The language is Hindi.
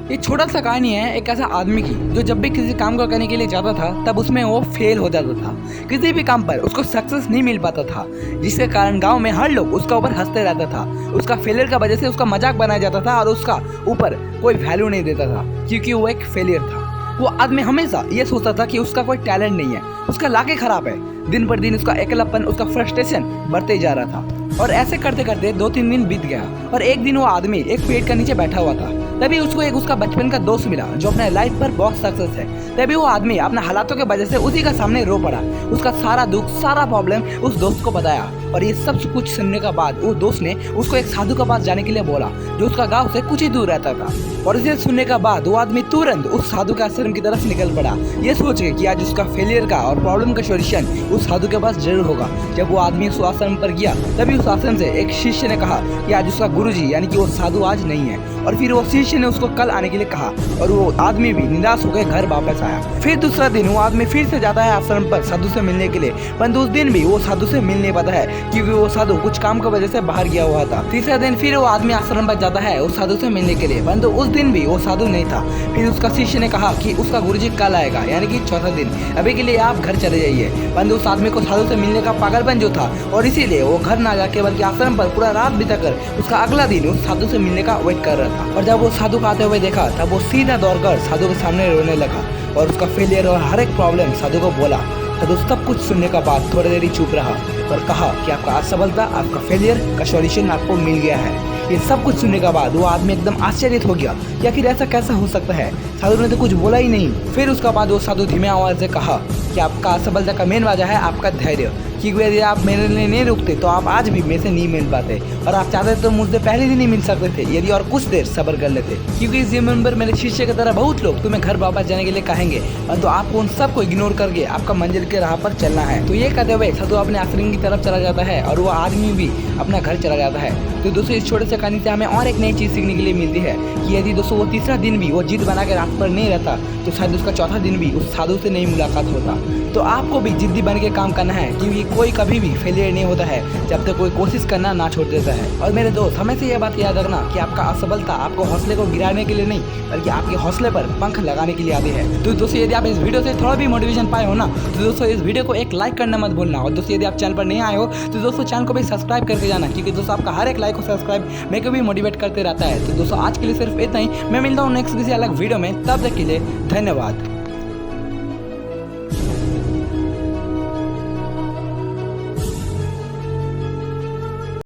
ये छोटा सा कहानी है एक ऐसा आदमी की जो जब भी किसी काम को करने के लिए जाता था तब उसमें वो फेल हो जाता था। किसी भी काम पर उसको सक्सेस नहीं मिल पाता था, जिसके कारण गांव में हर लोग उसका ऊपर हंसते रहता था। उसका फेलियर का वजह से उसका मजाक बनाया जाता था और उसका ऊपर कोई वैल्यू नहीं देता था क्योंकि वो एक फेलियर था। वो आदमी हमेशा ये सोचता था कि उसका कोई टैलेंट नहीं है, उसका लाके खराब है। दिन पर दिन उसका अकेलापन, उसका फ्रस्ट्रेशन बढ़ते ही जा रहा था। और ऐसे करते करते 2-3 दिन बीत गया और एक दिन वो आदमी एक पेड़ के नीचे बैठा हुआ था। तभी उसको एक उसका बचपन का दोस्त मिला जो अपने लाइफ पर बहुत सक्सेस है। तभी वो आदमी अपने हालातों के वजह से उसी का सामने रो पड़ा, उसका सारा दुख, सारा प्रॉब्लम उस दोस्त को बताया। और ये सब कुछ सुनने के बाद वो दोस्त ने उसको एक साधु के पास जाने के लिए बोला जो उसका गांव से कुछ ही दूर रहता था। और इसे सुनने के बाद वो आदमी तुरंत उस साधु के आश्रम की तरफ निकल पड़ा, ये सोच के कि आज उसका फेलियर का और प्रॉब्लम का सॉल्यूशन उस साधु के पास जरूर होगा। जब वो आदमी उस आश्रम पर गया तभी उस आश्रम से एक शिष्य ने कहा कि आज उसका गुरुजी यानी कि वो साधु आज नहीं है। और फिर वो शिष्य ने उसको कल आने के लिए कहा और वो आदमी भी निराश होकर घर वापस आया। फिर दूसरा दिन वो आदमी फिर से जाता है आश्रम पर साधु से मिलने के लिए, परंतु उस दिन भी वो साधु से मिल नहीं पाता है क्योंकि वो साधु कुछ काम की वजह से बाहर गया हुआ था। तीसरा दिन फिर वो आदमी आश्रम पर जाता है उस साधु से मिलने के लिए, परंतु उस दिन भी वो साधु नहीं था। फिर उसका शिष्य ने कहा कि उसका गुरुजी कल आएगा यानी कि चौथा दिन, अभी के लिए आप घर चले जाइए। परंतु उस आदमी को साधु से मिलने का पागलपन जो था और इसीलिए वो घर ना जाके बल्कि आश्रम पर पूरा रात बिताकर उसका अगला दिन उस साधु से मिलने का वेट कर रहा था। और जब वो साधु को आते हुए देखा तब वो सीधा दौड़कर साधु के सामने रोने लगा और उसका फेलियर और हर एक प्रॉब्लम साधु को बोला। साधु सब कुछ सुनने का बाद थोड़ी देर चुप रहा और कहा कि आपका असफलता, आपका फेलियर का सॉल्यूशन आपको मिल गया है। ये सब कुछ सुनने के बाद वो आदमी एकदम आश्चर्यित हो गया कि आखिर ऐसा कैसा हो सकता है। साधु ने तो कुछ बोला ही नहीं। फिर उसके बाद वो साधु धीमे आवाज से कहा कि आपका असफलता का मेन वजह है आपका धैर्य, क्योंकि यदि आप मेरे लिए नहीं रुकते तो आप आज भी मेरे से नहीं मिल पाते और आप चाहते तो मुझसे पहले दिन नहीं मिल सकते थे यदि और कुछ देर सब्र कर लेते। क्योंकि इस जीवन पर मेरे शिष्य की तरह बहुत लोग तुम्हें घर वापस जाने के लिए कहेंगे और तो आपको उन सबको इग्नोर करके आपका मंजिल के राह पर चलना है। तो ये कहते हुए साधु अपने आश्रम की तरफ चला जाता है और वो आदमी भी अपना घर चला जाता है। तो दोस्तों इस छोटे से कहानी से हमें और एक नई चीज सीखने के लिए मिलती है कि यदि दोस्तों वो तीसरा दिन भी वो जिद बना के रात पर नहीं रहता तो शायद उसका चौथा दिन भी उस साधु से नहीं मुलाकात होता। तो आपको भी जिद्दी बन के काम करना है क्योंकि कोई कभी भी फेलियर नहीं होता है जब तक कोई कोशिश करना ना छोड़ देता है। और मेरे दोस्त हमें से ये बात याद रखना कि आपका असफलता आपको हौसले को गिराने के लिए नहीं बल्कि आपके हौसले पर पंख लगाने के लिए आती है। तो दोस्तों यदि आप इस वीडियो से थोड़ा भी मोटिवेशन पाए हो ना तो दोस्तों इस वीडियो को एक लाइक करना मत भूलना। और दोस्तों यदि आप चैनल पर नहीं आए हो तो दोस्तों चैनल को भी सब्सक्राइब करके जाना क्योंकि दोस्तों आपका हर एक लाइक और सब्सक्राइब मेरे को भी मोटिवेट करते रहता है। तो दोस्तों आज के लिए सिर्फ इतना ही, मैं मिलता हूँ नेक्स्ट किसी अलग वीडियो में, तब तक के लिए धन्यवाद।